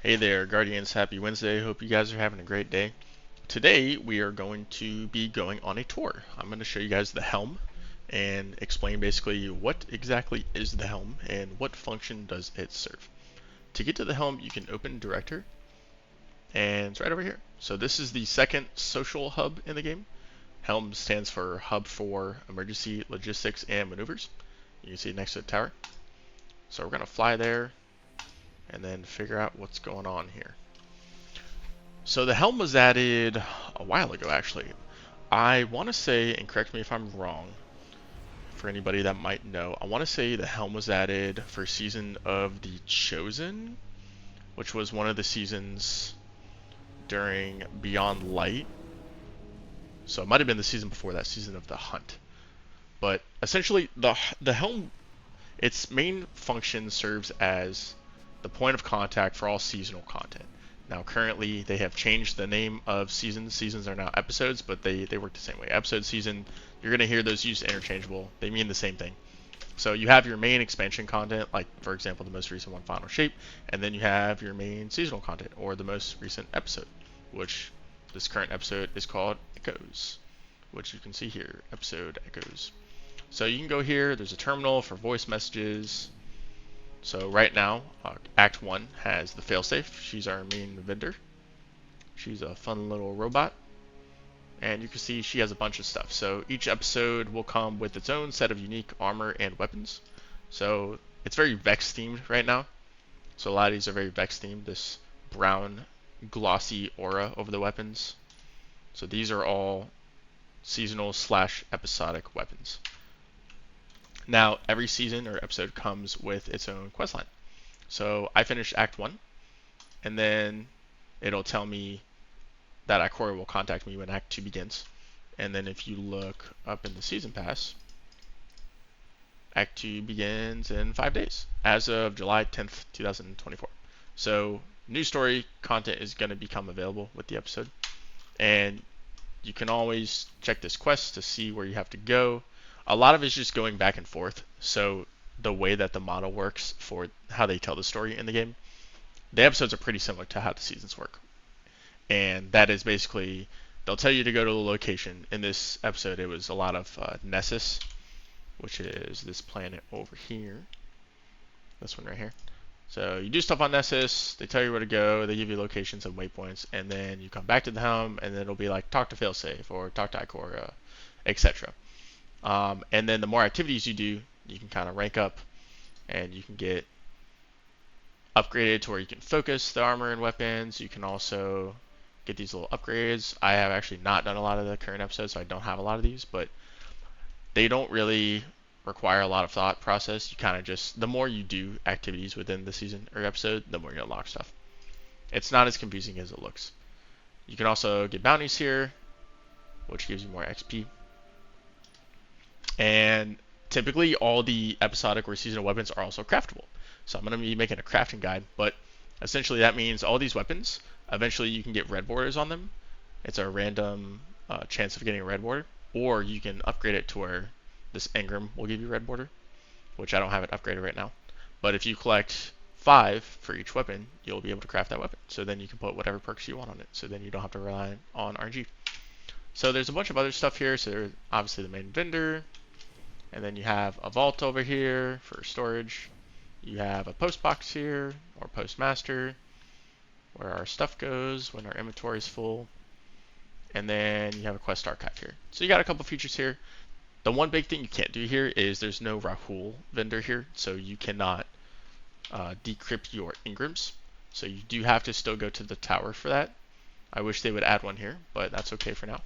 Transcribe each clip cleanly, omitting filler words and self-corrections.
Hey there, Guardians. Happy Wednesday. Hope you guys are having a great day. Today, we are going to be going on a tour. I'm going to show you guys the HELM and explain basically what exactly is the HELM and what function does it serve. To get to the HELM, you can open Director, and it's right over here. So this is the second social hub in the game. HELM stands for Hub for Emergency Logistics and Maneuvers. You can see it next to the tower. So we're going to fly there and then figure out what's going on here. So the helm was added a while ago, actually. I want to say, and correct me if I'm wrong, for anybody that might know, I want to say the helm was added for season of The Chosen, which was one of the seasons during Beyond Light. So it might have been the season before that, season of The Hunt. But essentially, the helm, its main function serves as the point of contact for all seasonal content. Now, currently, they have changed the name of seasons. Seasons are now episodes, but they work the same way. Episode, season, you're going to hear those used interchangeable. They mean the same thing. So you have your main expansion content, like, for example, the most recent one, Final Shape, and then you have your main seasonal content, or the most recent episode, which this current episode is called Echoes, which you can see here, episode Echoes. So you can go here, there's a terminal for voice messages. So right now, Act 1 has the failsafe. She's our main vendor. She's a fun little robot. And you can see she has a bunch of stuff. So each episode will come with its own set of unique armor and weapons. So it's very Vex themed right now. So a lot of these are very Vex themed. This brown glossy aura over the weapons. So these are all seasonal / episodic weapons. Now, every season or episode comes with its own questline. So I finished Act 1, and then it'll tell me that Ikora will contact me when Act 2 begins. And then if you look up in the Season Pass, Act 2 begins in 5 days, as of July 10th, 2024. So new story content is going to become available with the episode. And you can always check this quest to see where you have to go. A lot of it's just going back and forth. So the way that the model works for how they tell the story in the game, the episodes are pretty similar to how the seasons work. And that is basically, they'll tell you to go to the location. In this episode, it was a lot of Nessus, which is this planet over here. This one right here. So you do stuff on Nessus, they tell you where to go, they give you locations and waypoints, and then you come back to the helm, and then it'll be like, talk to Failsafe, or talk to Ikora, etc. And then the more activities you do, you can kind of rank up, and you can get upgraded to where you can focus the armor and weapons. You can also get these little upgrades. I have actually not done a lot of the current episodes, so I don't have a lot of these, but they don't really require a lot of thought process. You kind of just, the more you do activities within the season or episode, the more you unlock stuff. It's not as confusing as it looks. You can also get bounties here, which gives you more XP. And typically all the episodic or seasonal weapons are also craftable. So I'm going to be making a crafting guide, but essentially that means all these weapons, eventually you can get red borders on them. It's a random chance of getting a red border, or you can upgrade it to where this engram will give you red border, which I don't have it upgraded right now. But if you collect 5 for each weapon, you'll be able to craft that weapon. So then you can put whatever perks you want on it. So then you don't have to rely on RNG. So there's a bunch of other stuff here. So there's obviously the main vendor, and then you have a vault over here for storage. You have a post box here, or postmaster, where our stuff goes when our inventory is full. And then you have a quest archive here. So you got a couple features here. The one big thing you can't do here is there's no Rahul vendor here, so you cannot decrypt your engrams. So you do have to still go to the tower for that. I wish they would add one here, but that's okay for now.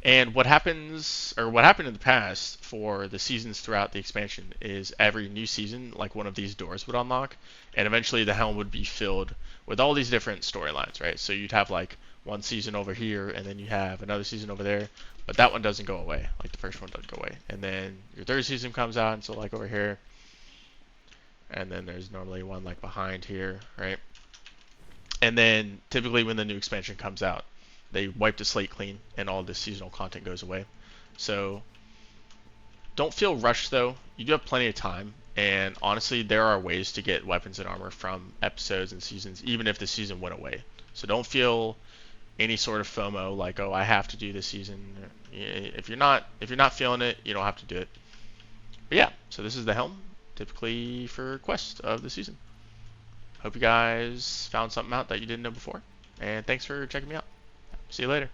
And what happens, or what happened in the past for the seasons throughout the expansion, is every new season, like one of these doors would unlock, and eventually the helm would be filled with all these different storylines, right? So you'd have like one season over here, and then you have another season over there, but that one doesn't go away, like the first one doesn't go away. And then your third season comes out, and so like over here, and then there's normally one like behind here, right? And then typically when the new expansion comes out, they wipe the slate clean and all this seasonal content goes away. So Don't feel rushed though. You do have plenty of time, and honestly, there are ways to get weapons and armor from episodes and seasons, even if the season went away. So don't feel any sort of FOMO like, oh, I have to do this season. If you're not feeling it, you don't have to do it. But yeah, so this is the helm, typically for quest of the season. Hope you guys found something out that you didn't know before, and thanks for checking me out. See you later.